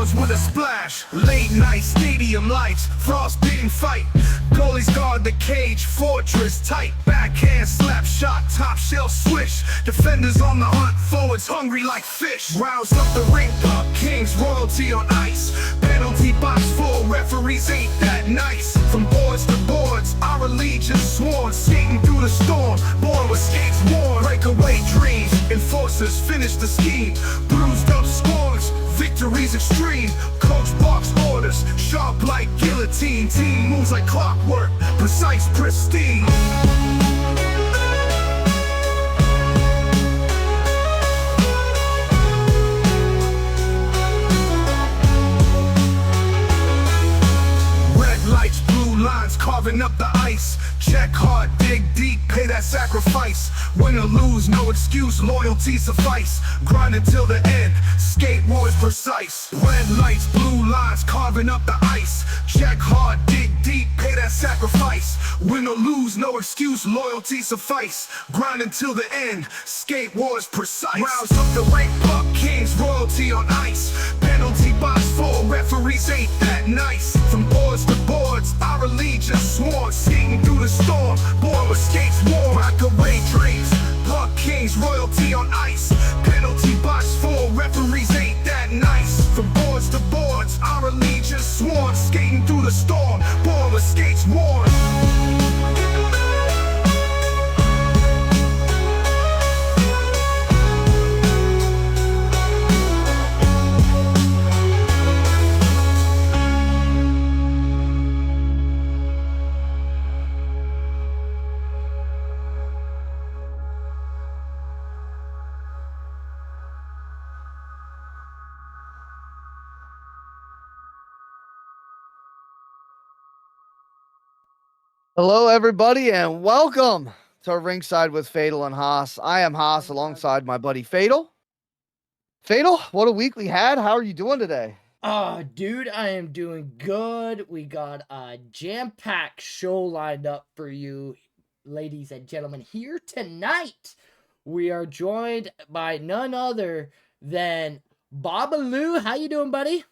scores with a splash. Late night stadium lights, frostbitten fight. Goalies guard the cage, fortress tight. Backhand slap shot, top shelf swish. Defenders on the hunt, forwards hungry like fish. Rouse up the rink, puck kings, royalty on ice. Penalty box full, referees ain't that nice. From boards to boards, our allegiance sworn. Skating through the storm, born with skates worn. Breakaway dreams, enforcers finish the scheme. Bruised up scores, victories extreme. Coach box orders, sharp like guillotine. Team moves like clockwork, precise, pristine. Red lights, blue lines, carving up the ice. Check hard, dig deep, pay that sacrifice. Win or lose, no excuse, loyalty suffice. Grind until the end, skate wars precise. Red lights, blue lines, carving up the ice. Check hard, dig deep, pay that sacrifice. Win or lose, no excuse, loyalty suffice. Grind until the end, skate wars precise. Rouse up the rank, puck kings, royalty on ice. Penalty box full, referees ain't that nice. From boards to boards, our allegiance sworn. Skating through the storm, born with skates warm. Breakaway dreams, puck kings, royalty on ice. Penalty box full, referees ain't that nice. From boards to boards, our allegiance sworn. Skating through the storm, born with skates worn. Hello, everybody, and welcome to Rinkside with Fatal and Haas. I am Haas alongside my buddy Fatal. Fatal, what a week we had. How are you doing today? Dude, I am doing good. We got a jam-packed show lined up for you, ladies and gentlemen. Here tonight, we are joined by none other than Bobaloo. How you doing, buddy?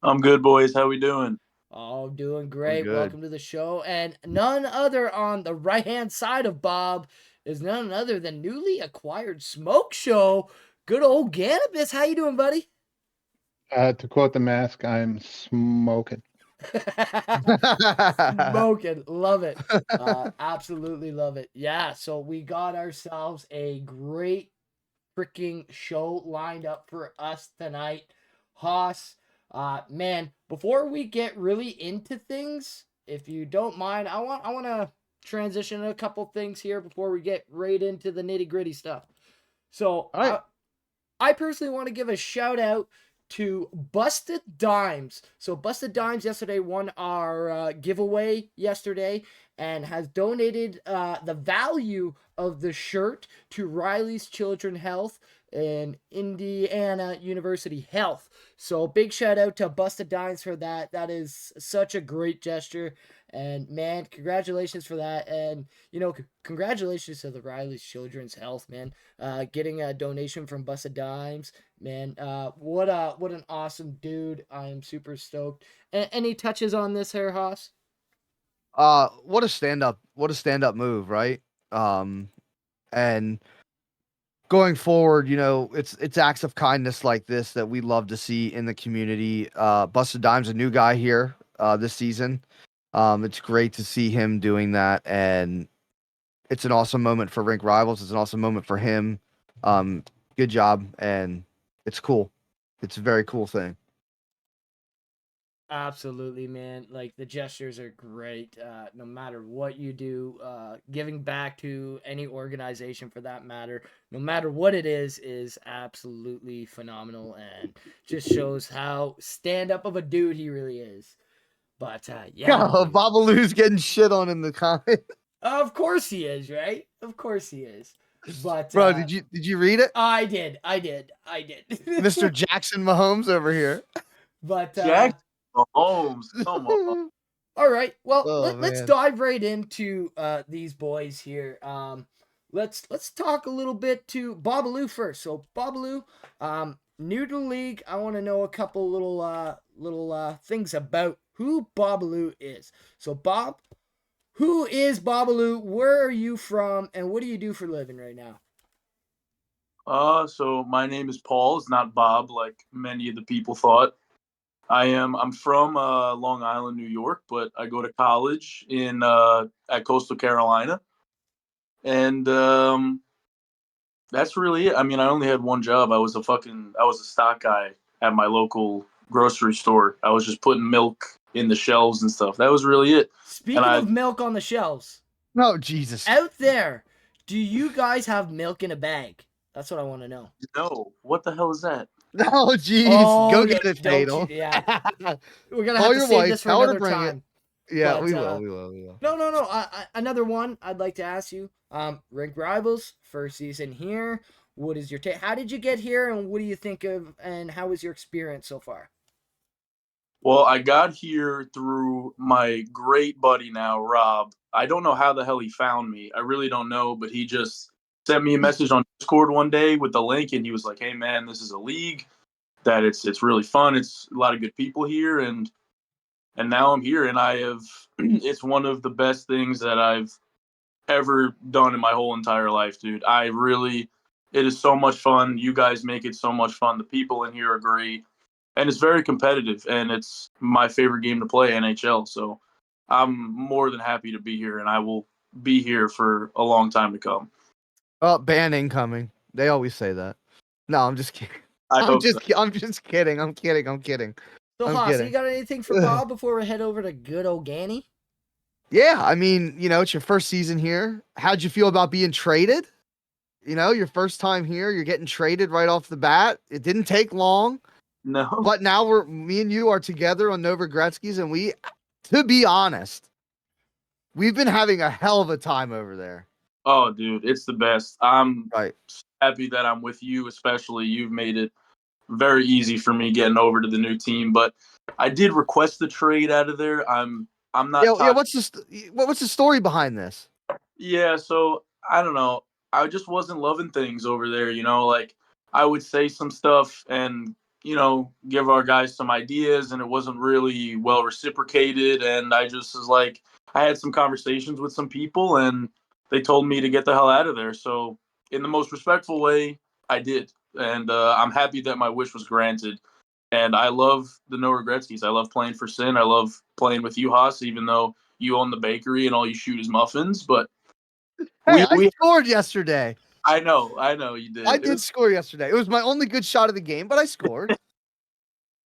I'm good, boys. How we doing? Oh, doing great. good. Welcome to the show. And none other on the right-hand side of Bob is none other than newly acquired Smoke Show. Good old Gannabis. How you doing, buddy? To quote the mask, I'm smoking. Smoking. Love it. Absolutely love it. Yeah, so we got ourselves a great freaking show lined up for us tonight. Haas, man, before we get really into things, if you don't mind, I want to transition a couple things here before we get right into the nitty-gritty stuff. So, All right. I personally want to give a shout out to Busted Dimes. So Busted Dimes yesterday won our giveaway yesterday and has donated the value of the shirt to Riley's Children's Health and Indiana University Health. So big shout out to Busted Dimes for that. That is such a great gesture. And man, congratulations for that. And, you know, congratulations to the Riley's Children's Health, man. Getting a donation from Busted Dimes. Man, what an awesome dude. I am super stoked. Any touches on this here, Haas? What a stand-up move, right? And going forward, you know, it's acts of kindness like this that we love to see in the community. Busted Dime's a new guy here this season. It's great to see him doing that, and it's an awesome moment for Rink Rivals. It's an awesome moment for him. Good job, and it's cool. It's a very cool thing. Absolutely, man. Like, the gestures are great. No matter what you do, giving back to any organization for that matter, no matter what it is absolutely phenomenal and just shows how stand-up of a dude he really is. But, yeah. Bobaloo's getting shit on in the comment. Of course he is, right? Of course he is. But Bro, did you read it? I did. Mr. Jackson Mahomes over here. But Jack Mahomes, come on. all right. Well, let's man. dive right into these boys here. Let's talk a little bit to Bobaloo first. So Bobaloo, new to the league, I want to know a couple little things about who Bobaloo is. So Bob, who is Bobaloo? Where are you from, and what do you do for a living right now? So my name is Paul. It's not Bob, like many of the people thought. I'm from Long Island, New York, but I go to college in at Coastal Carolina, and that's really it. I mean, I only had one job. I was a stock guy at my local grocery store. I was just putting milk in the shelves and stuff. That was really it. And Speaking of milk on the shelves, No, Jesus. out there, do you guys have milk in a bag? That's what I want to know. no, what the hell is that? No, jeez. Oh, Go get it, don't Fatal. you- yeah. We're gonna Call have to your save wife, this for tell her to another bring it. time. Yeah, But, we will. We will. No. Another one I'd like to ask you. Rink Rivals, first season here. What is your take? How did you get here, and what do you think of? And how was your experience so far? Well, I got here through my great buddy now, Rob. I don't know how the hell he found me. I really don't know, but he just sent me a message on Discord one day with the link, and he was like, "Hey, man, this is a league that it's really fun. It's a lot of good people here, and now I'm here, and I have it's one of the best things that I've ever done in my whole entire life, dude. It is so much fun. You guys make it so much fun. The people in here are great, and it's very competitive, and it's my favorite game to play, NHL. So I'm more than happy to be here, and I will be here for a long time to come. Oh, ban incoming. They always say that. No, I'm just kidding. I hope so. I'm just kidding. I'm kidding. So, I'm Haas, kidding. you got anything for Bob before we head over to good old Ganny? Yeah, I mean, it's your first season here. How'd you feel about being traded? Your first time here, you're getting traded right off the bat. It didn't take long, No. but now me and you are together on Nova Gretzky's, and to be honest, we've been having a hell of a time over there. Oh, dude, it's the best. I'm Right. happy that I'm with you, especially. You've made it very easy for me getting over to the new team, but I did request the trade out of there. I'm not Yeah. talking. What's the story behind this? Yeah, so I don't know. I just wasn't loving things over there, like I would say some stuff and, give our guys some ideas and it wasn't really well reciprocated and I just was like I had some conversations with some people and they told me to get the hell out of there. So, in the most respectful way, I did. And I'm happy that my wish was granted. And I love the No Regretskis. I love playing for Sin. I love playing with you, Haas, even though you own the bakery and all you shoot is muffins. But Hey, I we scored yesterday. I know you did. I did score yesterday. It was my only good shot of the game, but I scored.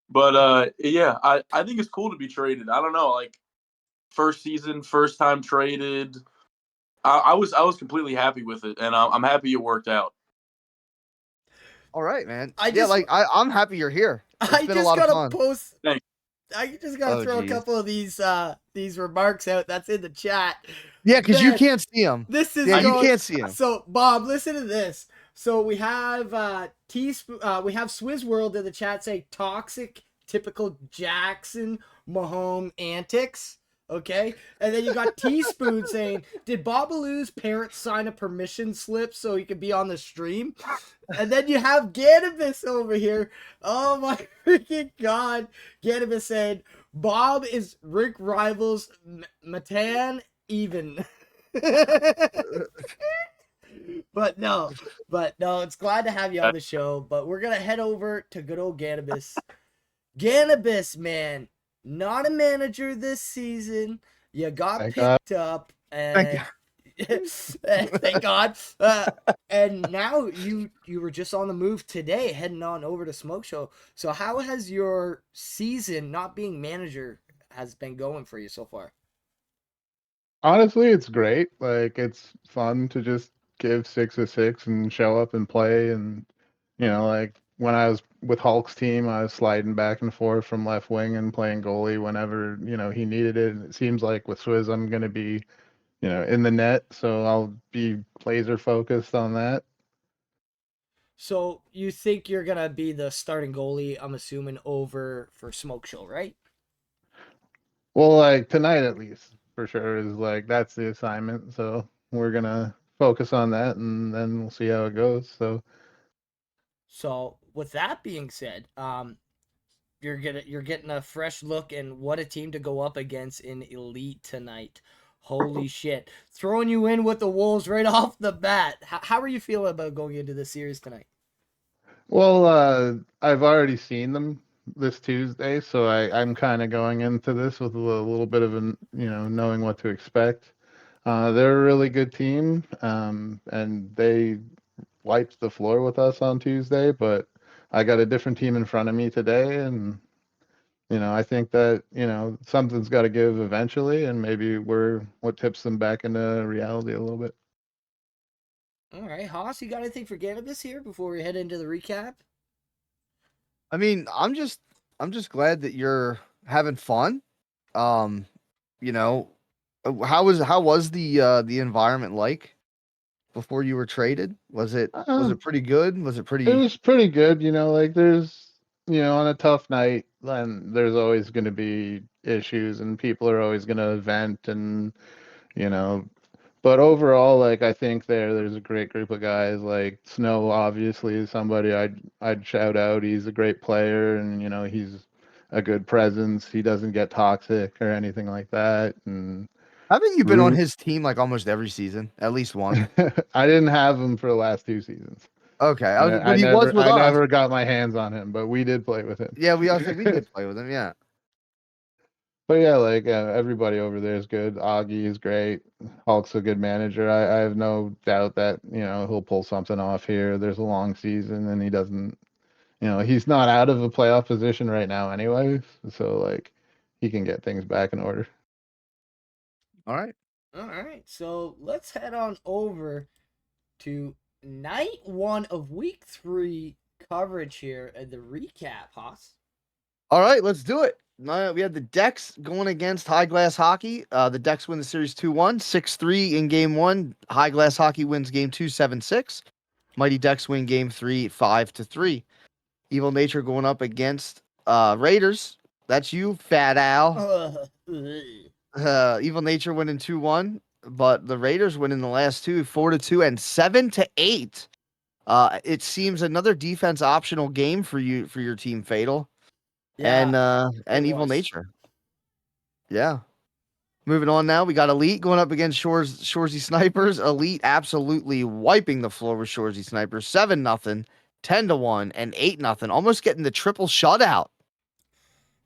But yeah, I think it's cool to be traded. I don't know, like first season, first time traded. I was completely happy with it, and I'm happy it worked out. All right, man. I Yeah, just- like I'm happy you're here. It's I been a just lot of gotta fun. post. Thanks. I just gotta Oh, throw a geez. couple of these remarks out. That's in the chat. Yeah, because you Man, can't see them. This is Yeah, you going- can't see them. So Bob, listen to this. So we have we have Swizz World in the chat say toxic, typical Jackson Mahomes antics. Okay, and then you got Teaspoon saying, "Did Bobaloo's parents sign a permission slip so he could be on the stream?" And then you have Gannabis over here. Oh my freaking god! Gannabis saying, "Bob is Rink Rivals Matan even." But no, it's glad to have you on the show. But we're gonna head over to good old Gannabis. Gannabis, man, not a manager this season. You got Thank picked up, and thank God. And now you were just on the move today, heading on over to Smoke Show. So how has your season, not being manager, has been going for you so far? Honestly, it's great. Like it's fun to just give 6 of 6 and show up and play. And like when I was with Hulk's team, I was sliding back and forth from left wing and playing goalie whenever he needed it. And it seems like with Swizz, I'm gonna be in the net, so I'll be laser focused on that. So you think you're gonna be the starting goalie? I'm assuming over for Smoke Show, right? Well, like tonight at least, for sure, is like that's the assignment. So we're gonna focus on that, and then we'll see how it goes. So So with that being said, you're getting a fresh look and what a team to go up against in Elite tonight. Holy shit. Throwing you in with the Wolves right off the bat. How are you feeling about going into the series tonight? Well, I've already seen them this Tuesday, so I'm kind of going into this with a little bit of an, knowing what to expect. They're a really good team, and they wiped the floor with us on Tuesday, but I got a different team in front of me today, and I think that, something's got to give eventually, and maybe we're what tips them back into reality a little bit. All right, Haas, you got anything for Gannabis here before we head into the recap? I mean, I'm just glad that you're having fun. Um, you know, how was the environment like before you were traded? Was Uh, it pretty good? Was it it pretty? was pretty good, like there's, on a tough night, then there's always going to be issues and people are always going to vent and, you know, but overall, like I think there's a great group of guys. Like Snow, obviously, is somebody I'd shout out. He's a great player, and he's a good presence. He doesn't get toxic or anything like that. And Haven't you been on Rune, his team like almost every season, at least one? I didn't have him for the last 2 seasons. Okay, I but he was with I us. never got my hands on him, but we did play with him. Yeah, I was like, we did play with him. Yeah. But yeah, like everybody over there is good. Augie is great. Hulk's a good manager. I have no doubt that he'll pull something off here. There's a long season, and he doesn't. He's not out of a playoff position right now, anyways. So like, he can get things back in order. All right. All right, so let's head on over to night one of week 3 coverage here and the recap, Haas. All right, let's do it. We had the Decks going against High Glass Hockey. The Decks win the series 2-1, 6-3 in game 1. High Glass Hockey wins game 2, 7-6. Mighty Decks win game 3, 5-3. Evil Nature going up against Raiders. That's you, Fat Al. Evil Nature winning 2-1, but the Raiders winning the last two, 4-2 and 7-8. It seems another defense optional game for your team, Fatal. And Evil Nature. Yeah. Moving on now, we got Elite going up against Shoresy Snipers. Elite absolutely wiping the floor with Shoresy Snipers. 7-0, 10-1, and 8-0. Almost getting the triple shutout.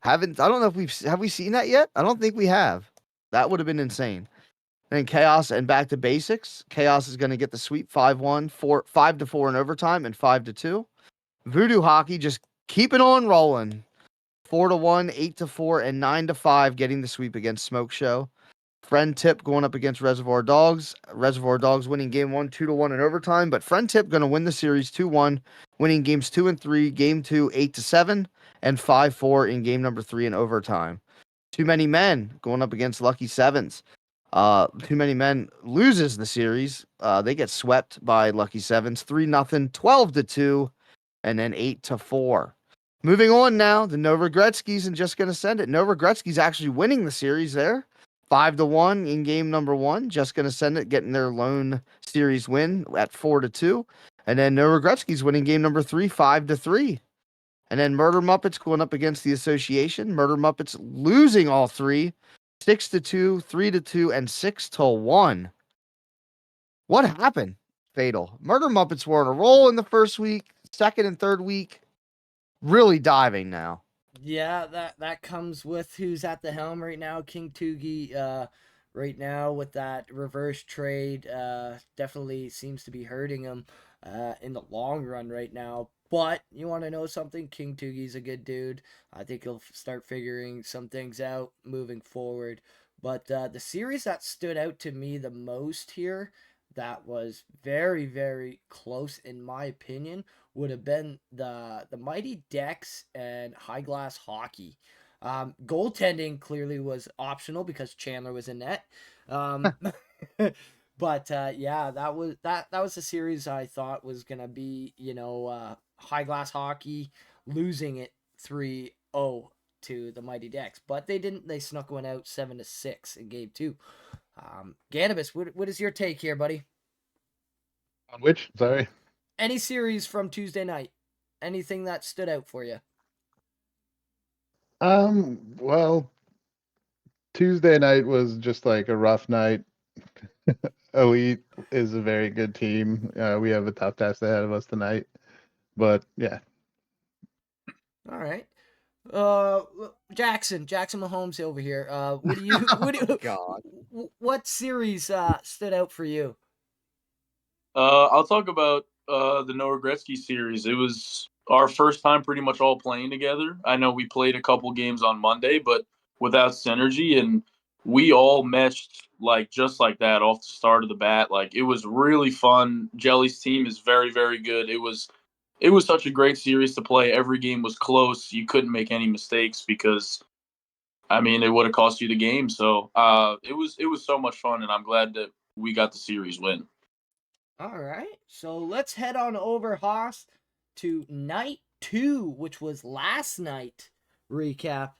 I don't know if have we seen that yet? I don't think we have. That would have been insane. And Chaos and back to basics. Chaos is going to get the sweep 5-1, 5-4 in overtime, and 5-2. Voodoo Hockey just keeping on rolling. 4-1, 8-4, and 9-5, getting the sweep against Smoke Show. Friend Tip going up against Reservoir Dogs. Reservoir Dogs winning game 1, 2-1 in overtime, but Friend Tip going to win the series 2-1, winning games 2 and 3, game 2, 8-7, and 5-4 in game number 3 in overtime. Too Many Men going up against Lucky Sevens. Too Many Men loses the series. They get swept by Lucky Sevens, 3-0, 12-2, and then 8-4. Moving on now, the No Regretskis and Just Gonna Send It. No Regretskis actually winning the series there. 5-1 in game number 1. Just Gonna Send It getting their lone series win at 4-2. And then No Regretskis winning game number 3, 5-3. And then Murder Muppets going up against the Association. Murder Muppets losing all three, 6-2, 3-2, and 6-1. What happened, Fatal? Murder Muppets were on a roll in the first week, second and third week. Really diving now. Yeah, that comes with who's at the helm right now. King Toogie, right now with that reverse trade, definitely seems to be hurting him in the long run right now. But you want to know something? King Toogie's a good dude. I think he'll start figuring some things out moving forward. But the series that stood out to me the most here, that was very, very close in my opinion, would have been the Mighty Decks and High Glass Hockey. Goaltending clearly was optional because Chandler was in net. But yeah, that was a series I thought was gonna be High Glass Hockey losing it 3-0 to the Mighty Decks, but they didn't. They snuck one out 7-6 in game 2. Gannabis, what is your take here, buddy? On which? Sorry. Any series from Tuesday night? Anything that stood out for you? Well, Tuesday night was just like a rough night. Elite is a very good team. We have a tough task ahead of us tonight, but yeah. All right. Jackson Mahomes over here. What do you Oh my God. what series stood out for you? I'll talk about the Noah Gretzky series. It was our first time pretty much all playing together. I know we played a couple games on Monday, but without synergy, and we all meshed like just like that off the start of the bat. Like it was really fun. Jelly's team is very, very good. It was such a great series to play. Every game was close. You couldn't make any mistakes because I mean it would have cost you the game. So it was so much fun, and I'm glad that we got the series win. All right. So let's head on over, Haas, to night 2, which was last night. Recap.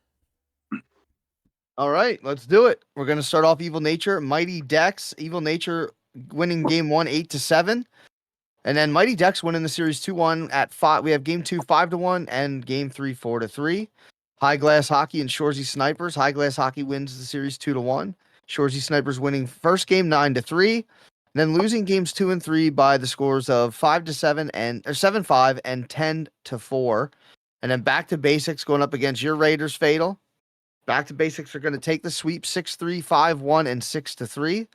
All right, let's do it. We're gonna start off Evil Nature, Mighty Dex. Evil Nature winning game 1 8-7, and then Mighty Dex winning the series 2-1 at 5. We have game 2 5-1 and game 3 4-3. High Glass Hockey and Shorzy Snipers. High Glass Hockey wins the series 2-1. Shorzy Snipers winning first game 9-3, then losing games 2 and 3 by the scores of 5-7 and 7-5 and 10-4, and then back to basics going up against your Raiders Fatal. Back to basics are going to take the sweep 6-3, 5-1, and 6-3.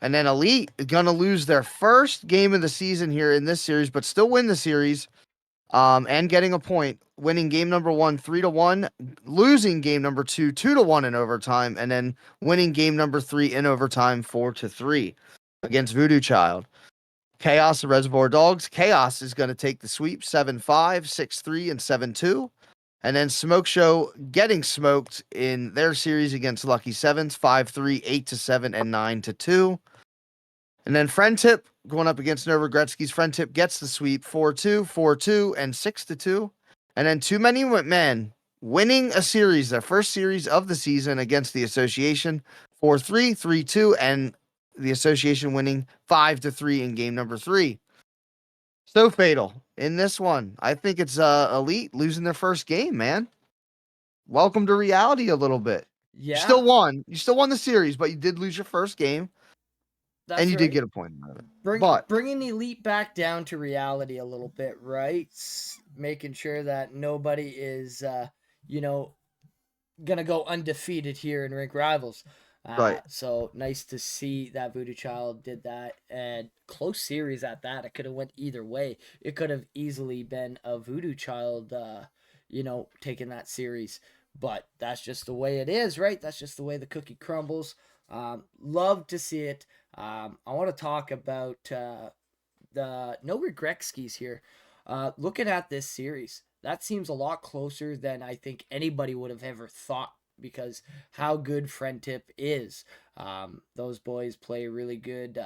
And then Elite is going to lose their first game of the season here in this series, but still win the series and getting a point, winning game number 1 3-1, losing game number 2 2-1 in overtime, and then winning game number 3 in overtime 4-3 against Voodoo Child. Chaos, the Reservoir Dogs. Chaos is going to take the sweep 7-5, 6-3, and 7-2. And then Smoke Show getting smoked in their series against Lucky Sevens, 5-3, 8-7, and 9-2. And then Friend Tip going up against Nova Gretzky's. Friend Tip gets the sweep 4-2, 4-2, and 6-2. And then Too Many Men winning a series, their first series of the season against the Association, 4-3, 3-2, and the Association winning 5-3 in game number 3. So fatal in this one. I think it's Elite losing their first game, man. Welcome to reality a little bit. Yeah. You still won. You still won the series, but you did lose your first game, That's and you right. did get a point out of it. Bringing the Elite back down to reality a little bit, right? Making sure that nobody is, gonna go undefeated here in Rink Rivals. Right. So nice to see that Voodoo Child did that, and close series at that. It could have went either way. It could have easily been a Voodoo Child, taking that series. But that's just the way it is, right? That's just the way the cookie crumbles. Love to see it. I want to talk about the No Regretskis here. Looking at this series, that seems a lot closer than I think anybody would have ever thought, because how good Friend Tip is. Those boys play really good,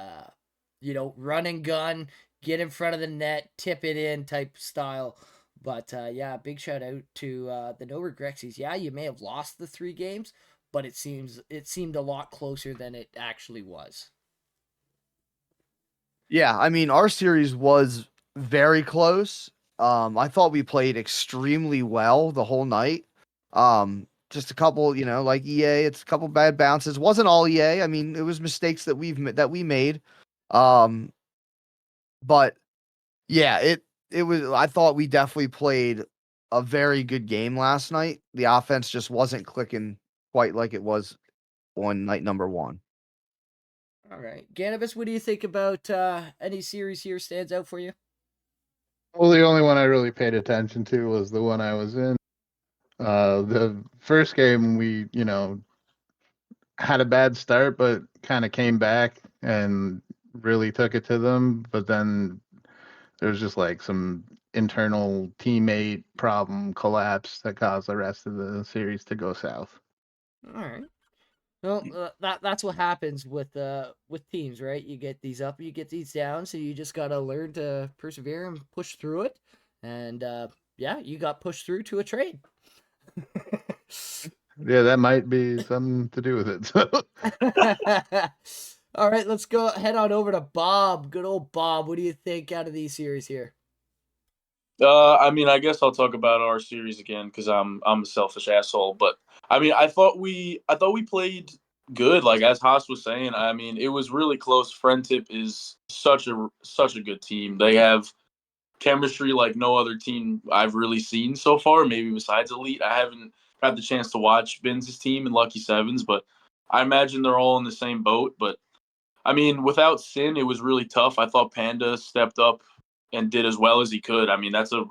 run and gun, get in front of the net, tip it in type style. But big shout out to the No Regretskis. Yeah, you may have lost the 3 games, but it seemed a lot closer than it actually was. Yeah, I mean, our series was very close. I thought we played extremely well the whole night. Just a couple, like EA, it's a couple bad bounces. Wasn't all EA. I mean, it was mistakes that we made. But yeah, it was. I thought we definitely played a very good game last night. The offense just wasn't clicking quite like it was on night number 1. All right. Gannabis, what do you think about any series here stands out for you? Well, the only one I really paid attention to was the one I was in. The first game, we, had a bad start, but kind of came back and really took it to them. But then there was just like some internal teammate problem collapse that caused the rest of the series to go south. All right. Well, that's what happens with teams, right? You get these up, you get these down, so you just gotta learn to persevere and push through it. And you got pushed through to a trade. Yeah, that might be something to do with it. So. All right, let's head on over to Bob. Good old Bob. What do you think out of these series here? I mean, I guess I'll talk about our series again because I'm a selfish asshole. But I mean, I thought we played good. Like as Haas was saying, I mean, it was really close. Friend Tip is such a good team. They have chemistry like no other team I've really seen so far. Maybe besides Elite, I haven't got the chance to watch Ben's team and Lucky Sevens, but I imagine they're all in the same boat. But I mean, without Sin, it was really tough. I thought Panda stepped up and did as well as he could. I mean, that's a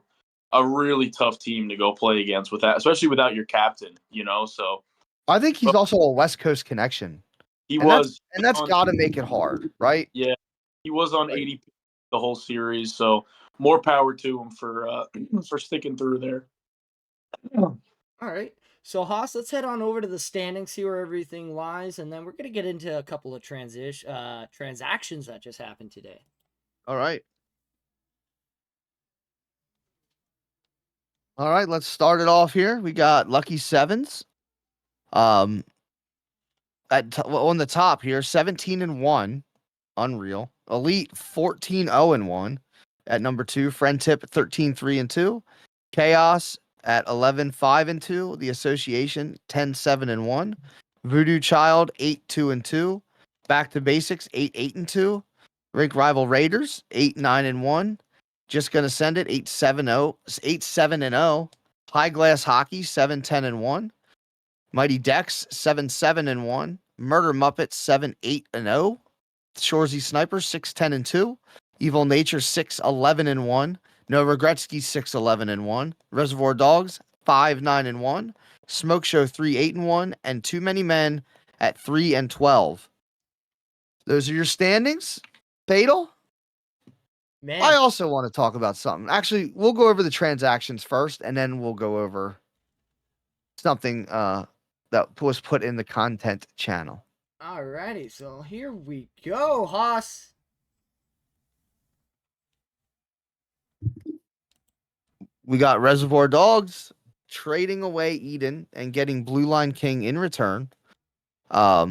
really tough team to go play against with that, especially without your captain, you know. So I think he's but also a West Coast connection, he and that's was and that's on got to make it hard, right? yeah, he was on Right. 80 the whole series. So more power to him for for sticking through there. All right. So Haas, let's head on over to the standings, see where everything lies, and then we're gonna get into a couple of transactions that just happened today. All right. All right, let's start it off here. We got Lucky Sevens. Um, on the top here, 17-1, unreal. Elite 14-0-1 at number 2. Friend Tip 13-3-2. Chaos at 11-5-2. The Association 10-7-1. Voodoo Child 8-2-2. Back to Basics 8-8-2. Rink Rival Raiders 8-9-1. Just Gonna Send It 8-7-0, 8-7-0. High Glass Hockey 7-10-1. Mighty Dex 7-7-1. Murder Muppets 7-8-0. Shorzy Snipers 6-10-2. Evil Nature 6-11-1. No Regretsky 6-11-1. Reservoir Dogs 5-9-1. Smoke Show 3-8-1. And Too Many Men at 3-12. Those are your standings. Fatal. Man, I also want to talk about something. Actually, we'll go over the transactions first, and then we'll go over something that was put in the content channel. alrighty. So here we go, Haas. We got Reservoir Dogs trading away Eden and getting Blue Line King in return. I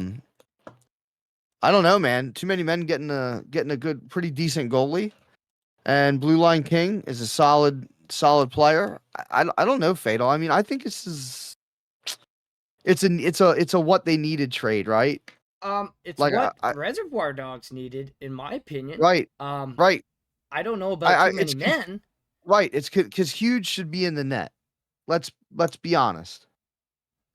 don't know, man. Too Many Men getting a good, pretty decent goalie, and Blue Line King is a solid player. I don't know, Fatal. I mean, I think it's a what they needed trade, right? It's Like what Reservoir Dogs needed, in my opinion. right, right. I don't know about Too Many Men. Right. It's because Huge should be in the net. Let's be honest.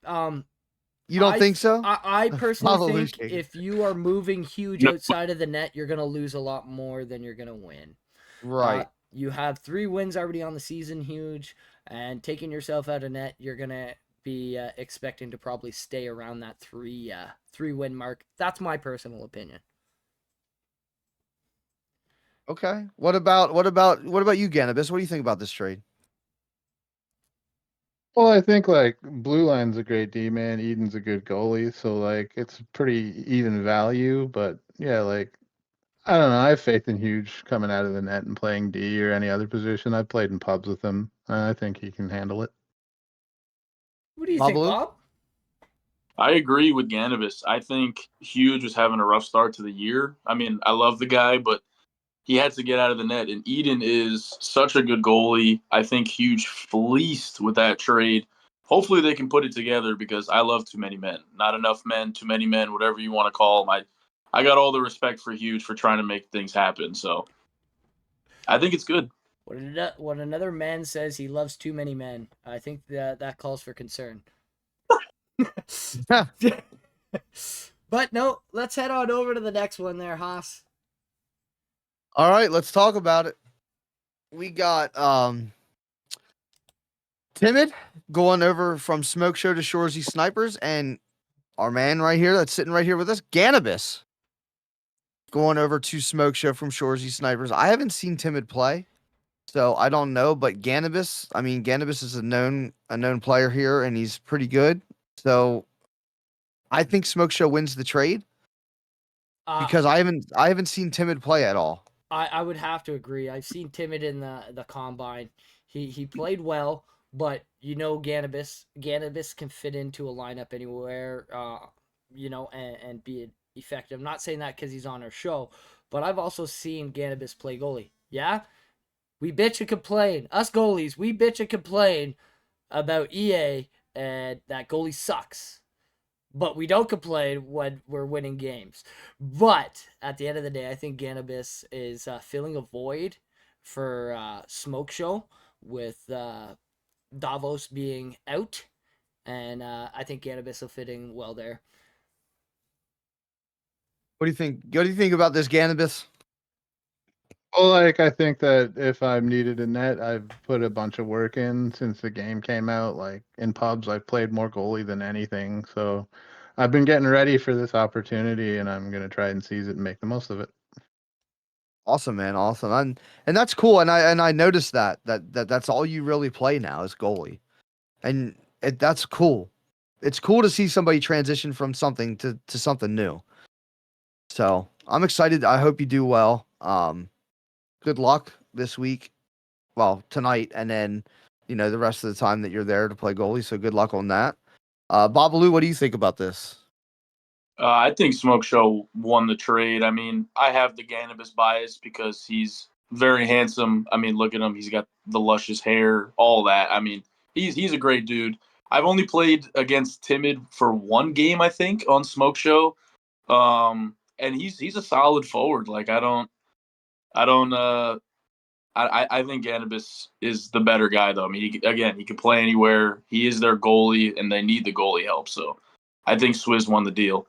You don't think so? I personally think shaking. if you are moving Huge No. outside of the net, you're gonna lose a lot more than you're gonna win. Right. You have 3 wins already on the season, Huge, and taking yourself out of net, you're gonna be expecting to probably stay around that 3-win mark. That's my personal opinion. Okay. What about you, Gannabis? What do you think about this trade? Well, I think like Blue Line's a great D man, Eden's a good goalie, so like it's pretty even value. But yeah, like I don't know, I have faith in Huge coming out of the net and playing D or any other position. I've played in pubs with him. I think he can handle it. What do you think, Bobaloo? Bob? I agree with Gannabis. I think Huge was having a rough start to the year. I mean, I love the guy, but he had to get out of the net. And Eden is such a good goalie. I think Huge fleeced with that trade. Hopefully they can put it together because I love Too Many Men. Not enough men, too many men, whatever you want to call them. I got all the respect for Huge for trying to make things happen. So I think it's good. When another man says he loves too many men, I think that calls for concern. But no, let's head on over to the next one there, Haas. All right, let's talk about it. We got Timid going over from Smoke Show to Shorzy Snipers, and our man right here that's sitting right here with us, Gannabis, going over to Smoke Show from Shorzy Snipers. I haven't seen Timid play, so I don't know, but Gannabis is a known player here, and he's pretty good. So I think Smoke Show wins the trade because I haven't seen Timid play at all. I would have to agree. I've seen Timid in the combine. He played well, but Gannabis can fit into a lineup anywhere, and be effective. I'm not saying that because he's on our show, but I've also seen Gannabis play goalie. Yeah, We bitch and complain. Us goalies, we bitch and complain about EA and that goalie sucks. But we don't complain when we're winning games. But at the end of the day, I think Gannabis is filling a void for Smoke Show with Davos being out. And I think Gannabis will fit in well there. What do you think? What do you think about this Gannabis? Well, like I think that if I'm needed in net, I've put a bunch of work in since the game came out. Like in pubs, I've played more goalie than anything, so I've been getting ready for this opportunity, and I'm gonna try and seize it and make the most of it. Awesome, man. Awesome. And that's cool. And I noticed that's all you really play now is goalie. And that's cool. It's cool to see somebody transition from something to something new. So I'm excited. I hope you do well. Good luck this week. Well, tonight, and then the rest of the time that you're there to play goalie. So good luck on that. Bobaloo, what do you think about this? I think Smoke Show won the trade. I mean, I have the Gannabis bias because he's very handsome. I mean, look at him. He's got the luscious hair, all that. I mean, he's a great dude. I've only played against Timid for one game, I think, on Smoke Show. And he's a solid forward. Like I don't I think Gannabis is the better guy though. I mean, he can play anywhere. He is their goalie, and they need the goalie help. So I think Swizz won the deal.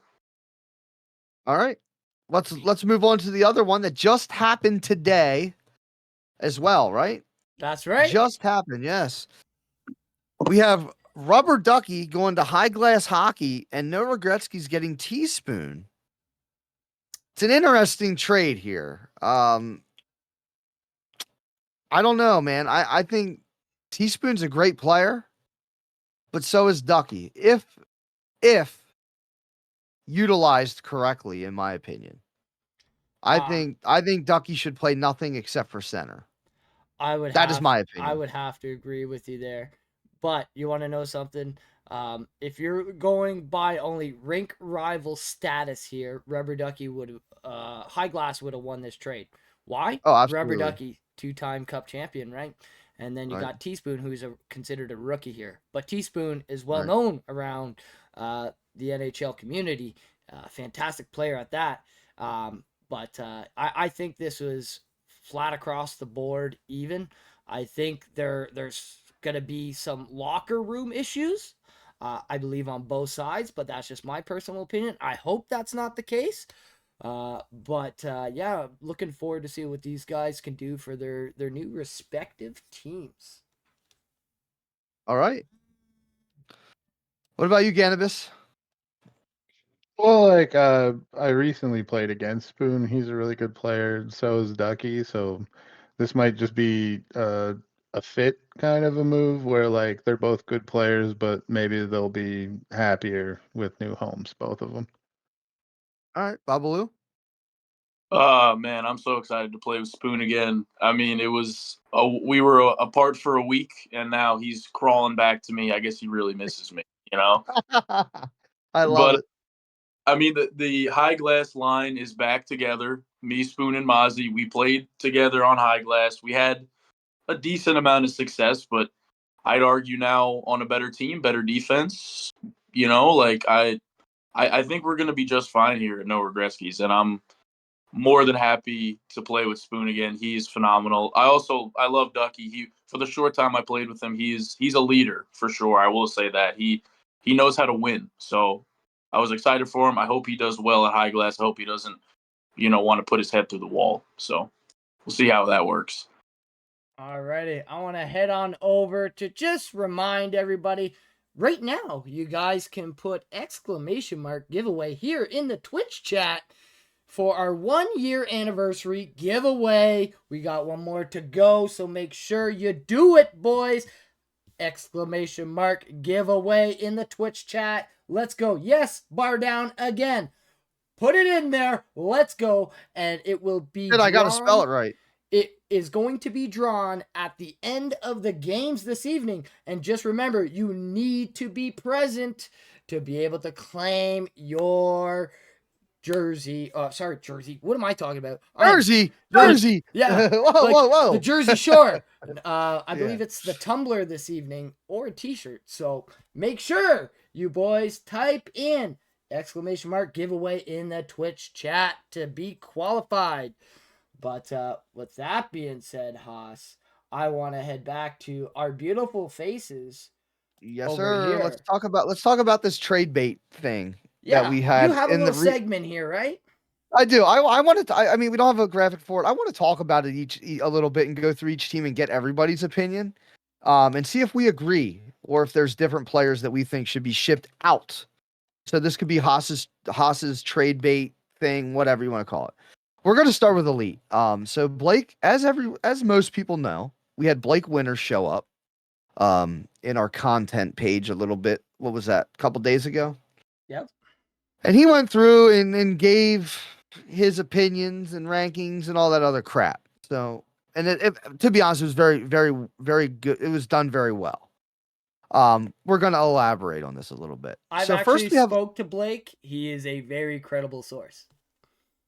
All right. Let's move on to the other one that just happened today as well, right? That's right. Just happened, yes. We have Rubber Ducky going to High Glass Hockey and No Regretski's getting Teaspoon. It's an interesting trade here. I don't know, man. I think Teaspoon's a great player, but so is Ducky. If utilized correctly, in my opinion. I think Ducky should play nothing except for center. That is my opinion. I would have to agree with you there. But you want to know something? If you're going by only Rink Rivals status here, Rubber Ducky would High Glass would have won this trade. Why? Oh, absolutely. Rubber Ducky, 2-time Cup champion, right? And then you got Teaspoon, who's considered a rookie here. But Teaspoon is well known around the NHL community. Fantastic player at that. But I think this was flat across the board even. I think there's going to be some locker room issues, I believe, on both sides, but that's just my personal opinion. I hope that's not the case. But yeah, looking forward to see what these guys can do for their new respective teams. All right. What about you, Gannabis? Well, like I recently played against Spoon. He's a really good player. So is Ducky. So this might just be a fit kind of a move where like they're both good players, but maybe they'll be happier with new homes, both of them. All right, Babalu. Man, I'm so excited to play with Spoon again. I mean, we were apart for a week, and now he's crawling back to me. I guess he really misses me, you know. I love it. I mean, the High Glass line is back together. Me, Spoon, and Mozzie, we played together on High Glass. We had a decent amount of success, but I'd argue now on a better team, better defense. You know, like I think we're going to be just fine here at No Regretskis, and I'm more than happy to play with Spoon again. He's phenomenal. I love Ducky. For the short time I played with him, he's a leader for sure. I will say that he knows how to win. So I was excited for him. I hope he does well at High Glass. I hope he doesn't, want to put his head through the wall. So we'll see how that works. Alrighty, I want to head on over to just remind everybody. Right now, you guys can put exclamation mark giveaway here in the Twitch chat for our 1-year anniversary giveaway. We got one more to go, so make sure you do it, boys. Exclamation mark giveaway in the Twitch chat. Let's go. Yes, bar down again. Put it in there. Let's go. And it will be I got to spell it right. It is going to be drawn at the end of the games this evening. And just remember, you need to be present to be able to claim your Jersey. Sorry, Jersey. What am I talking about? Jersey, Like, Jersey. yeah, whoa, like whoa, whoa. the Jersey Shore. I Yeah. believe it's the tumbler this evening or a T-shirt. So make sure you boys type in exclamation mark giveaway in the Twitch chat to be qualified. But with that being said, Haas, I want to head back to our beautiful faces. Yes, over sir. here. Let's talk about this trade bait thing that Yeah, we you had have a in the little segment here, right? I do. I wanted to. I mean, we don't have a graphic for it. I want to talk about it a little bit and go through each team and get everybody's opinion, and see if we agree or if there's different players that we think should be shipped out. So this could be Haas's trade bait thing, whatever you want to call it. We're going to start with Elite. So Blake, as most people know, we had Blake Winters show up, in our content page a little bit. What was that? A couple days ago? Yep. And he went through and gave his opinions and rankings and all that other crap. So, and to be honest, it was very, very, very good. It was done very well. We're going to elaborate on this a little bit. I've So actually first we have, spoke to Blake. He is a very credible source.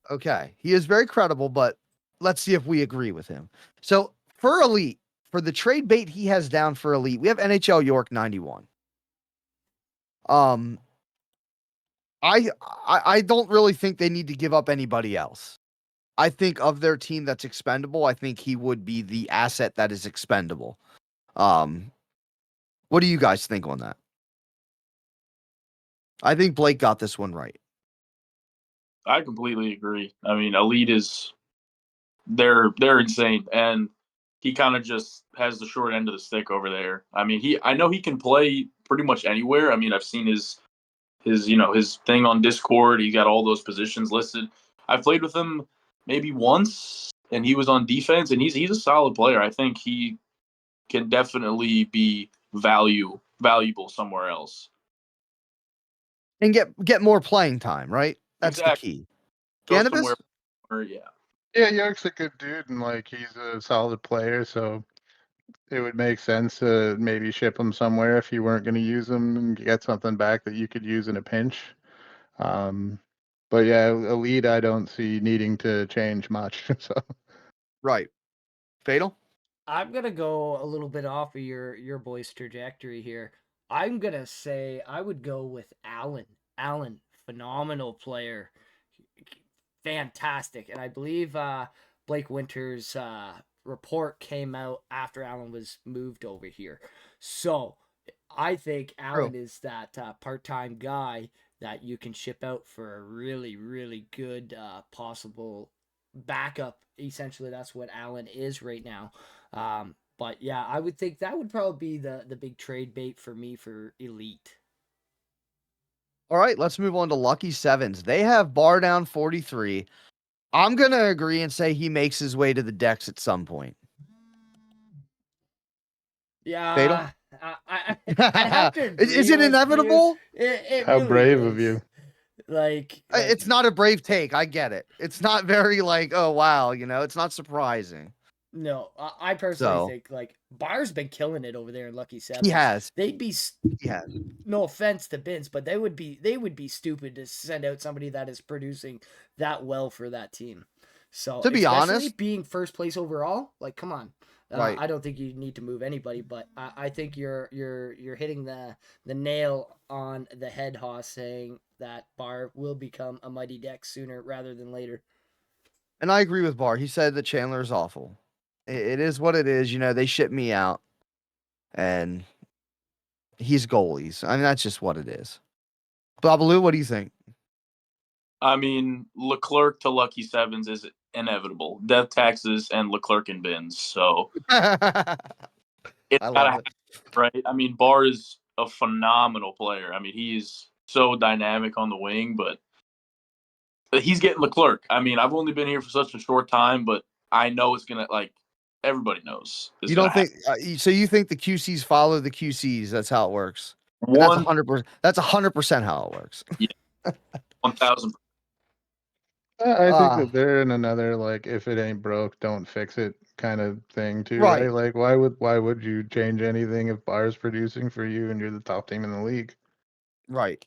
okay, he is very credible, but let's see if we agree with him. So for Elite, for the trade bait he has down for Elite, we have NHL York 91. I don't really think they need to give up anybody else. I think of their team that's expendable, I think he would be the asset that is expendable. What do you guys think on that? I think Blake got this one right. I completely agree. I mean, Elite is they're insane, and he kind of just has the short end of the stick over there. I mean, I know he can play pretty much anywhere. I mean, I've seen his his thing on Discord. He got all those positions listed. I've played with him maybe once, and he was on defense, and he's a solid player. I think he can definitely be valuable somewhere else. And get more playing time, right? That's the Exactly. key. Go Gannabis? somewhere. Yeah. Yeah, York's a good dude, and like he's a solid player, so it would make sense to maybe ship him somewhere if you weren't going to use him and get something back that you could use in a pinch. Um, but yeah, Elite, I don't see needing to change much. So Right. Fatal? I'm gonna go a little bit off of your boy's trajectory here. I'm gonna say I would go with Allen. Allen, phenomenal player, fantastic, and I believe Blake Winters' report came out after Allen was moved over here. So I think Allen is that part-time guy that you can ship out for a really, really good possible backup. Essentially, that's what Allen is right now. But yeah, I would think that would probably be the big trade bait for me for Elite. All right, let's move on to Lucky Sevens. They have bar down 43. I'm going to agree and say he makes his way to the decks at some point. Fatal? Yeah, I'd have to agree Is it with inevitable? you. It how really brave is. of you. Like It's not a brave take. I get it. It's not very like, oh, wow, it's not surprising. No, I personally think like Bar's been killing it over there in Lucky Sevens. He has. They'd be no offense to Vince, but they would be stupid to send out somebody that is producing that well for that team. So to be honest, being first place overall, like come on. Right. I don't think you need to move anybody, but I think you're hitting the nail on the head, Haas, saying that Bar will become a mighty deck sooner rather than later. And I agree with Bar. He said that Chandler is awful. It is what it is. They ship me out, and he's goalies. I mean, that's just what it is. Bobaloo, what do you think? I mean, Leclerc to Lucky Sevens is inevitable. Death taxes and Leclerc and bins. So it's I gotta love happen, it. right? I mean, Bar is a phenomenal player. I mean, he's so dynamic on the wing, but he's getting Leclerc. I mean, I've only been here for such a short time, but I know it's gonna everybody knows. You don't think so? You think the QCs follow the QCs? That's how it works. And that's 100%. That's 100% how it works. Yeah, 1,000. I think that they're in another like if it ain't broke, don't fix it kind of thing too, right? Like why would you change anything if Bar's producing for you and you're the top team in the league? Right.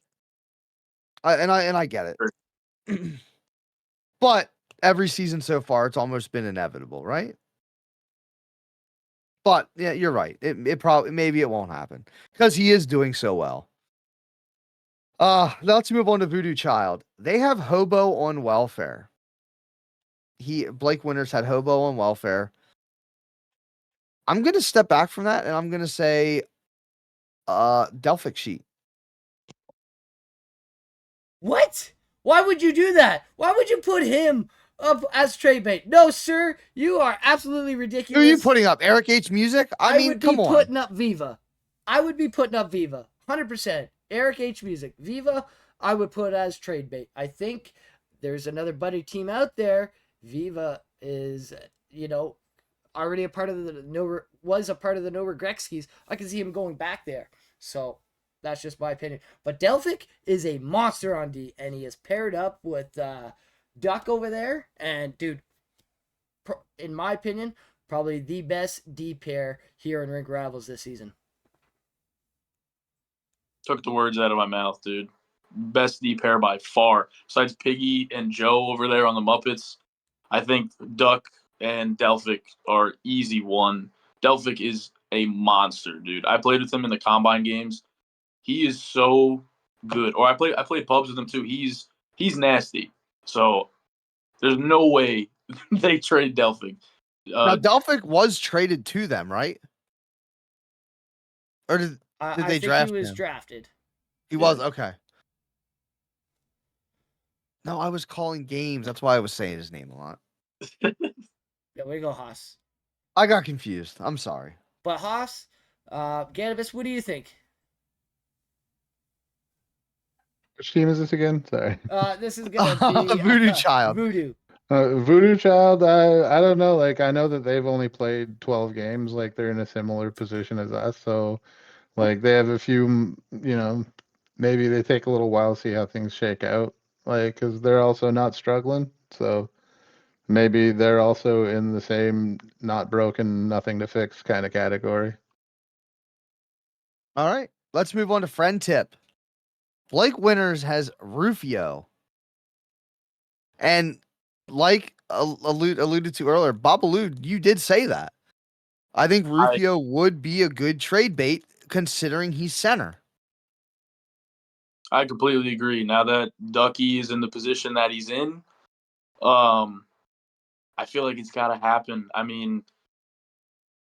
I get it. But every season so far, it's almost been inevitable, right? But yeah, you're right. It probably maybe it won't happen because he is doing so well. Let's move on to Voodoo Child. They have Hobo on welfare. Blake Winters had Hobo on welfare. I'm gonna step back from that and I'm gonna say Delphic Sheet. What? Why would you do that? Why would you put him up as trade bait? No, sir, you are absolutely Who ridiculous. are you putting up? Eric H. Music? I mean, would be come on. putting up Viva. I would be putting up Viva. 100%. Eric H. Music. Viva, I would put as trade bait. I think there's another buddy team out there. Viva is, already a part of the no regret skis. I can see him going back there. So that's just my opinion. But Delphic is a monster on D, and he is paired up with Duck over there. And dude, in my opinion, probably the best D pair here in Rink Rivals this season. Took the words out of my mouth, dude. Best D pair by far. Besides Piggy and Joe over there on the Muppets, I think Duck and Delphic are easy one. Delphic is a monster, dude. I played with him in the combine games. He is so good. Or I played pubs with him too. He's nasty. So there's no way they trade Delphic. Now Delphic was traded to them, right? Or did they draft him? He was drafted. He was okay. No, I was calling games. That's why I was saying his name a lot. Yeah, way to go, Haas. I got confused. I'm sorry. But Haas, Gannabis, what do you think? Which team is this again? Sorry. This is gonna be Voodoo Child. Voodoo. Voodoo Child, I don't know. Like, I know that they've only played 12 games. Like, they're in a similar position as us. So, like, they have a few, maybe they take a little while to see how things shake out. Like, because they're also not struggling. So, maybe they're also in the same not broken, nothing to fix kind of category. All right. Let's move on to friend tip. Blake Winters has Rufio. And like alluded to earlier, Bobaloo, you did say that. I think Rufio would be a good trade bait considering he's center. I completely agree. Now that Ducky is in the position that he's in, I feel like it's got to happen. I mean,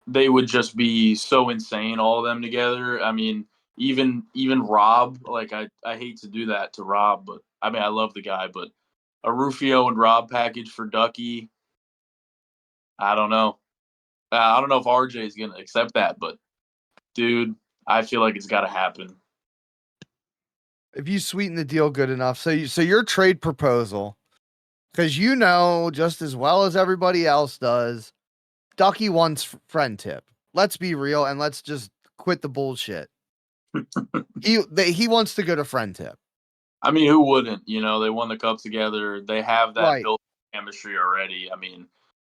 they would just be so insane, all of them together. I mean, even Rob, like I hate to do that to Rob, but I mean I love the guy, but a Rufio and Rob package for Ducky, I don't know. I don't know if RJ is gonna accept that, but dude, I feel like it's got to happen. If you sweeten the deal good enough, so your trade proposal, because just as well as everybody else does, Ducky wants friend tip. Let's be real and let's just quit the bullshit. He wants to go to friend tip. I mean, who wouldn't? They won the cup together. They have that Right. built chemistry already. I mean,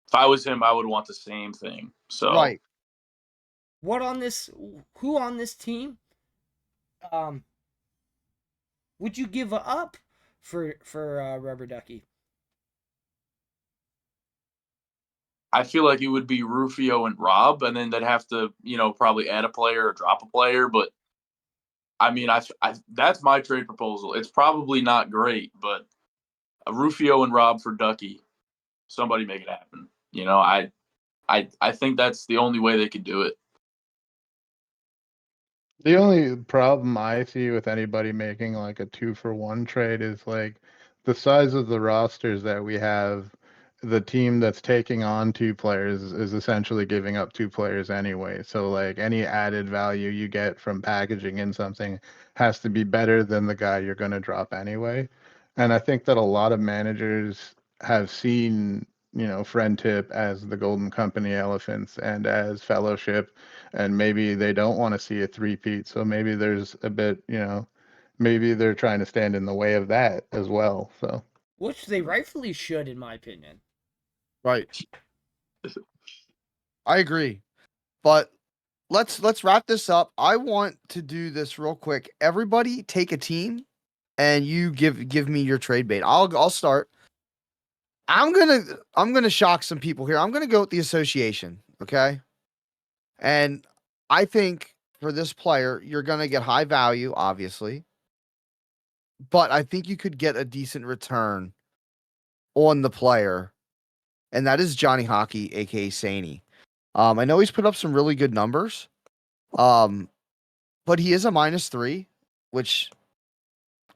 if I was him, I would want the same thing. So right. Who on this team would you give up for Rubber Ducky? I feel like it would be Rufio and Rob, and then they'd have to, probably add a player or drop a player. But I mean, I that's my trade proposal. It's probably not great, but a Rufio and Rob for Ducky, somebody make it happen. I think that's the only way they could do it. The only problem I see with anybody making like a 2-for-1 trade is like the size of the rosters that we have. The team that's taking on 2 players is essentially giving up 2 players anyway. So like any added value you get from packaging in something has to be better than the guy you're going to drop anyway. And I think that a lot of managers have seen, friend tip as the Golden Company Elephants and as Fellowship, and maybe they don't want to see a three-peat. So maybe there's a bit, maybe they're trying to stand in the way of that as well. So, which they rightfully should, in my opinion. Right. I agree. But let's wrap this up. I want to do this real quick. Everybody take a team and you give me your trade bait. I'll start. I'm gonna shock some people here. I'm gonna go with the association. Okay. And I think for this player, you're gonna get high value, obviously. But I think you could get a decent return on the player, and that is Johnny Hockey, aka Saney. I know he's put up some really good numbers. But he is a -3, which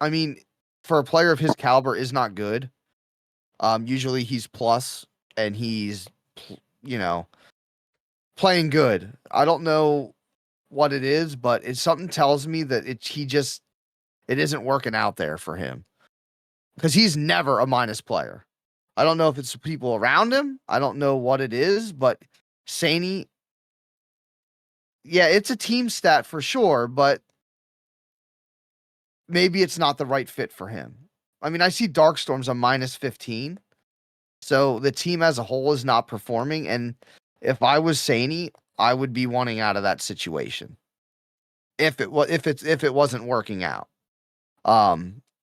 I mean, for a player of his caliber is not good. Usually he's plus and he's you know, playing good. I don't know what it is, but it's something tells me that it isn't working out there for him. Because he's never a minus player. I don't know if it's the people around him. I don't know what it is, but Saney, yeah, it's a team stat for sure, but maybe it's not the right fit for him. I mean, I see Darkstorm's a -15, so the team as a whole is not performing. And if I was Saney, I would be wanting out of that situation if it wasn't working out.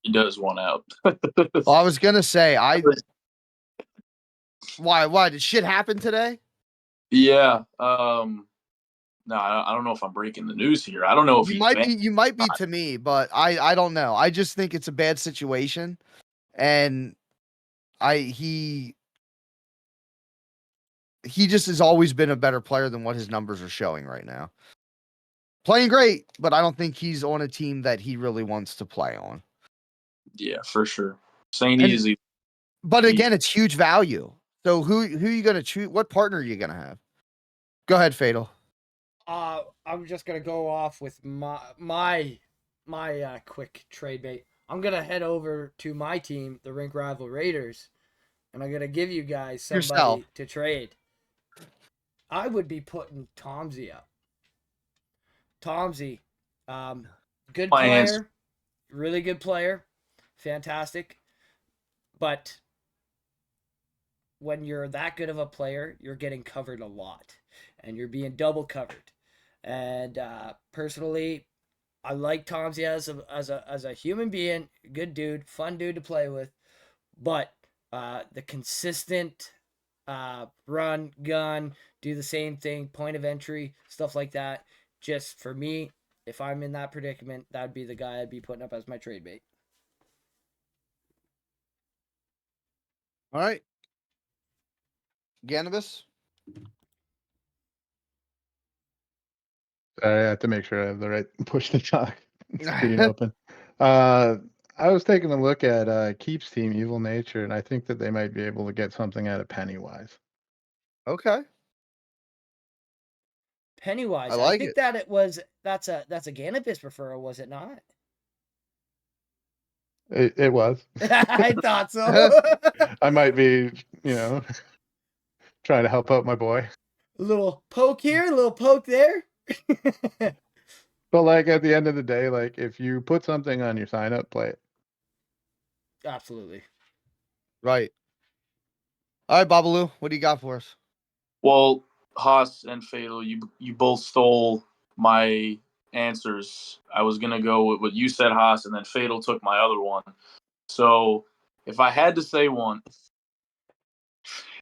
He does want out. Well, I was gonna say why did shit happen today? Yeah. No, I don't know if I'm breaking the news here. I don't know if You he's might banned. be you might be to me, but I don't know. I just think it's a bad situation, and he just has always been a better player than what his numbers are showing right now. Playing great, but I don't think he's on a team that he really wants to play on. Yeah, for sure. Sainty And is but again, it's huge value. So who are you gonna choose? What partner are you gonna have? Go ahead, Fatal. I'm just gonna go off with my quick trade bait. I'm gonna head over to my team, the Rink Rival Raiders, and I'm gonna give you guys somebody Yourself. to trade. I would be putting Tomsey up. Tomsey, good my player, answer. really good player, fantastic. But when you're that good of a player, you're getting covered a lot, and you're being double covered. And personally, I like Tomsey as a human being, good dude, fun dude to play with. But the consistent run, gun, do the same thing, point of entry, stuff like that. Just for me, if I'm in that predicament, that'd be the guy I'd be putting up as my trade bait. All right. Gannabis. I have to make sure I have the right push to talk screen open. I was taking a look at Keep's team, Evil Nature, and I think that they might be able to get something out of Pennywise. Okay. Pennywise, I I like think it. that that's a Gannabis referral, was it not? It was. I thought so. I might be, you know, trying to help out my boy. A little poke here, a little poke there. But like at the end of the day, like if you put something on your sign up, play it. Absolutely. Right. All right, Bobaloo, what do you got for us? Well, Haas and Fatal, you both stole my answers. I was gonna go with what you said, Haas, and then Fatal took my other one. So if I had to say one,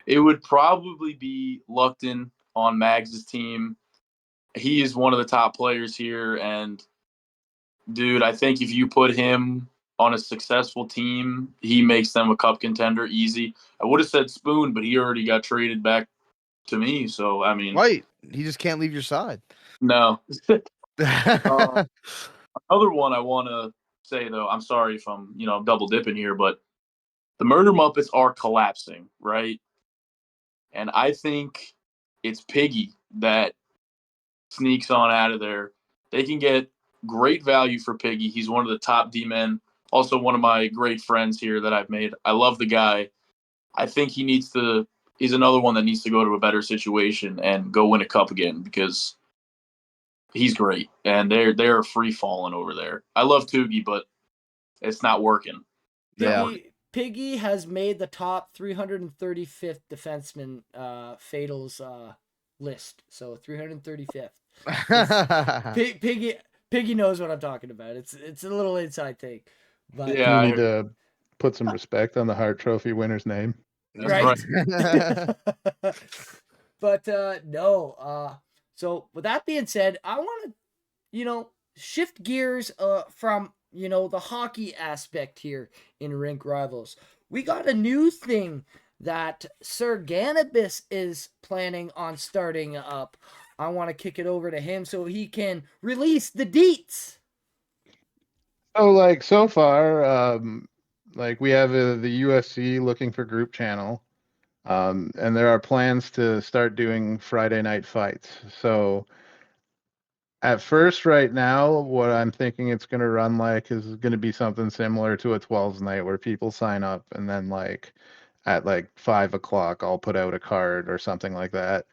it would probably be Luckton on Mags' team. He is one of the top players here, and dude, I think if you put him on a successful team, he makes them a cup contender easy. I would have said Spoon, but he already got traded back to me. So I mean, Right. He just can't leave your side. no. Another one I want to say though, I'm sorry if I'm double dipping here, but the Murder Muppets are collapsing, right? And I think it's Piggy that sneaks on out of there. They can get great value for Piggy. He's one of the top D men. Also, one of my great friends here that I've made. I love the guy. I think he's another one that needs to go to a better situation and go win a cup again because he's great. And they're free falling over there. I love Toogie, but it's not working. Yeah. Piggy has made the top 335th defenseman Fatal's list. So 335th. Piggy knows what I'm talking about. It's a little inside thing. But Yeah, Do we I need heard. to put some respect on the Hart Trophy winner's name? That's right. But no. So with that being said, I want to shift gears from the hockey aspect here in Rink Rivals. We got a new thing that Sir Gannabis is planning on starting up. I want to kick it over to him so he can release the deets. So like so far, like we have the UFC looking for group channel, and there are plans to start doing Friday night fights. So at first, right now, what I'm thinking it's going to run like is going to be something similar to a 12's night where people sign up and then like at like 5 o'clock, I'll put out a card or something like that.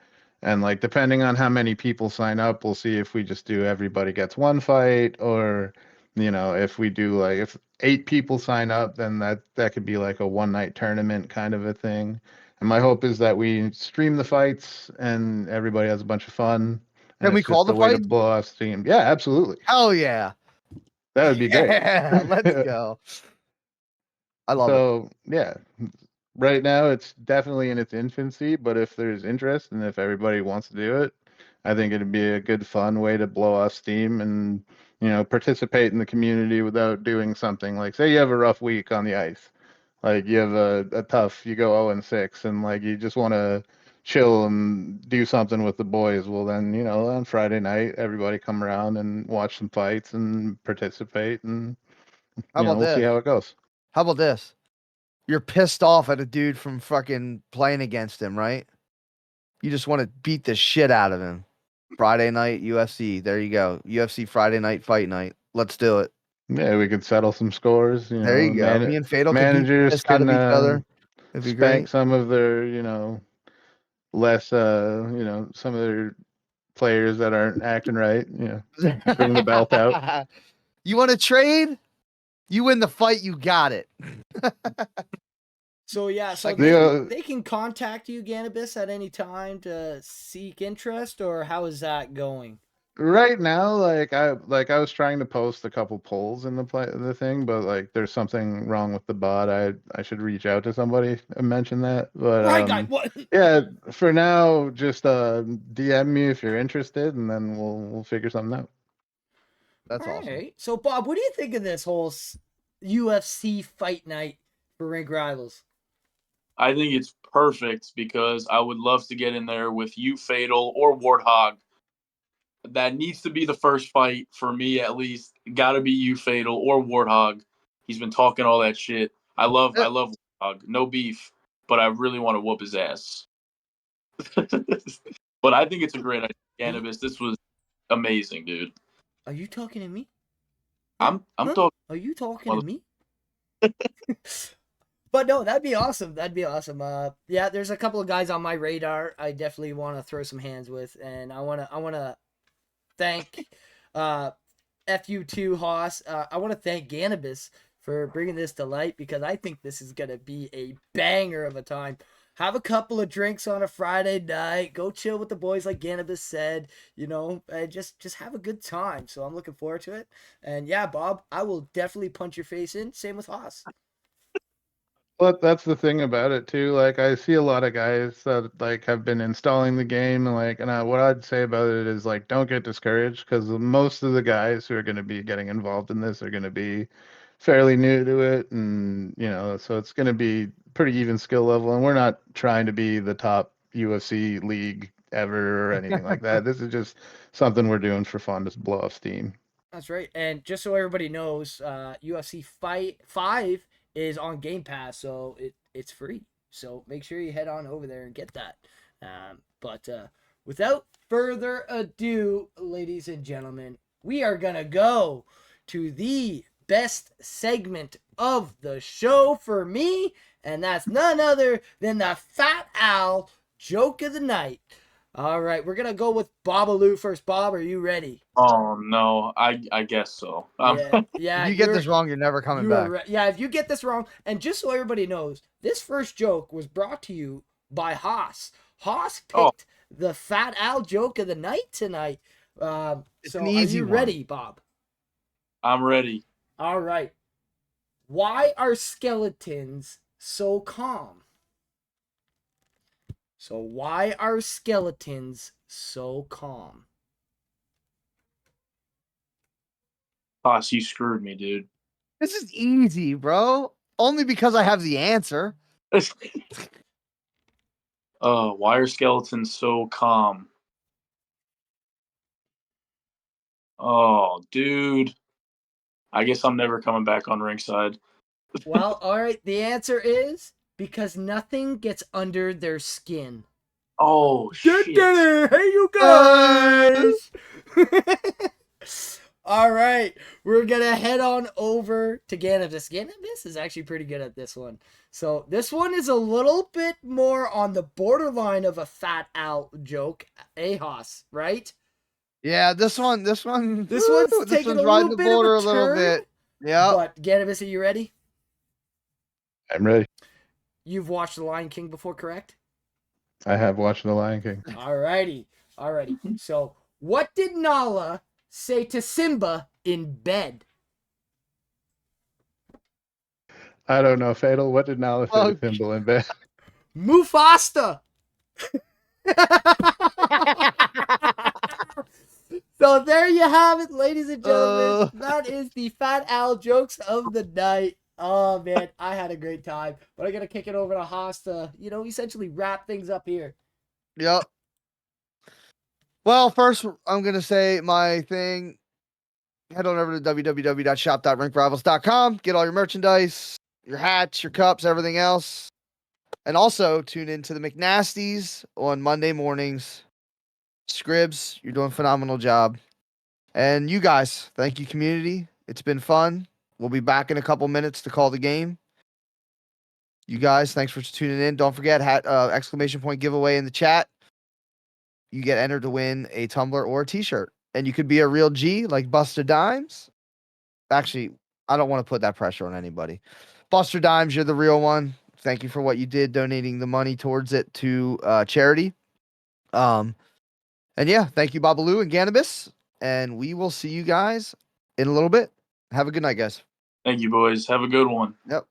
And like depending on how many people sign up, we'll see if we just do everybody gets one fight or if we do like if 8 people sign up, then that could be like a one night tournament kind of a thing. And my hope is that we stream the fights and everybody has a bunch of fun. And Can we it's call just the a way to fight? blow off steam. Yeah, absolutely. Hell yeah. That would be great. Yeah, let's go. I love it. So, yeah, right now it's definitely in its infancy, but if there's interest and if everybody wants to do it, I think it'd be a good, fun way to blow off steam and, participate in the community without doing something like, say you have a rough week on the ice. Like you have a tough, you go 0-6 and like you just want to chill and do something with the boys. Well, then, on Friday night, everybody come around and watch some fights and participate and, How about we'll see this? how it goes. How about this? You're pissed off at a dude from fucking playing against him, right? You just want to beat the shit out of him. Friday night UFC. There you go. UFC Friday night fight night. Let's do it. Yeah, we could settle some scores. There you go. Me and Fatal could beat the Managers piss out of can each other. It'd be spank great. some of their, less, some of their players that aren't acting right. Bring the belt out. You want to trade? You win the fight. You got it. So yeah, so they can contact you, Gannabis, at any time to seek interest, or how is that going? Right now, I was trying to post a couple polls in the thing, but like there's something wrong with the bot. I should reach out to somebody and mention that. But Right, guy. What? yeah, for now, just DM me if you're interested, and then we'll figure something out. That's All awesome. right. So Bob, what do you think of this whole UFC fight night for Rink Rivals? I think it's perfect because I would love to get in there with you, Fatal, or Warthog. That needs to be the first fight for me, at least. Got to be you, Fatal, or Warthog. He's been talking all that shit. I love Warthog. No beef, but I really want to whoop his ass. But I think it's a great idea, Gannabis. This was amazing, dude. Are you talking to me? I'm talking. Are you talking to me? But no, that'd be awesome. That'd be awesome. Yeah, there's a couple of guys on my radar I definitely want to throw some hands with, and I wanna thank FU2 Haas. I want to thank Gannabis for bringing this to light because I think this is gonna be a banger of a time. Have a couple of drinks on a Friday night. Go chill with the boys, like Gannabis said. And just have a good time. So I'm looking forward to it. And yeah, Bob, I will definitely punch your face in. Same with Haas. Well, that's the thing about it too. Like I see a lot of guys that like have been installing the game, and what I'd say about it is like don't get discouraged because most of the guys who are going to be getting involved in this are going to be fairly new to it, and so it's going to be pretty even skill level. And we're not trying to be the top UFC league ever or anything like that. This is just something we're doing for fun, just blow off steam. That's right. And just so everybody knows, UFC Fight 5 is on Game Pass, so it's free. So make sure you head on over there and get that. But without further ado, ladies and gentlemen, we are going to go to the best segment of the show for me, and that's none other than the Fat Al Joke of the Night. All right, we're going to go with Bobaloo first. Bob, are you ready? Oh no, I guess so. Yeah. If you get this wrong, you're never coming back. Yeah, if you get this wrong, and just so everybody knows, this first joke was brought to you by Haas. Haas picked the Fat Al Joke of the Night tonight. It's So an are easy you one. ready, Bob? I'm ready. All right. Why are skeletons so calm? So why are skeletons so calm? Boss, you screwed me, dude. This is easy, bro. Only because I have the answer. Why are skeletons so calm? Oh, dude. I guess I'm never coming back on Rinkside. Well, all right. The answer is because nothing gets under their skin. Oh, shit. Hey, you Uh, guys! All right, we're gonna head on over to Gannabis. Gannabis is actually pretty good at this one. So this one is a little bit more on the borderline of a Fat Al joke, Ahos, right? Yeah, this one, This woo, one's this taking one's a riding little the bit of border a a little turn. bit. Yeah. But Gannabis, are you ready? I'm ready. You've watched The Lion King before, correct? I have watched The Lion King. Alrighty. So, what did Nala say to Simba in bed? I don't know, Fatal. What did Nala say to Oh, Thimble in bed? Mufasta! So there you have it, ladies and gentlemen. That is the Fat Al jokes of the night. Oh man, I had a great time. But I'm gonna kick it over to Haas to, essentially wrap things up here. Yep. Well, first, I'm going to say my thing. Head on over to www.shop.rinkrivals.com. Get all your merchandise, your hats, your cups, everything else. And also tune into the McNasties on Monday mornings. Scribs, you're doing a phenomenal job. And you guys, thank you, community. It's been fun. We'll be back in a couple minutes to call the game. You guys, thanks for tuning in. Don't forget, exclamation point giveaway in the chat. You get entered to win a tumbler or a t-shirt. And you could be a real G like Buster Dimes. Actually, I don't want to put that pressure on anybody. Buster Dimes, you're the real one. Thank you for what you did, donating the money towards it to charity. And yeah, thank you, Bobaloo and Gannabis. And we will see you guys in a little bit. Have a good night, guys. Thank you, boys. Have a good one. Yep.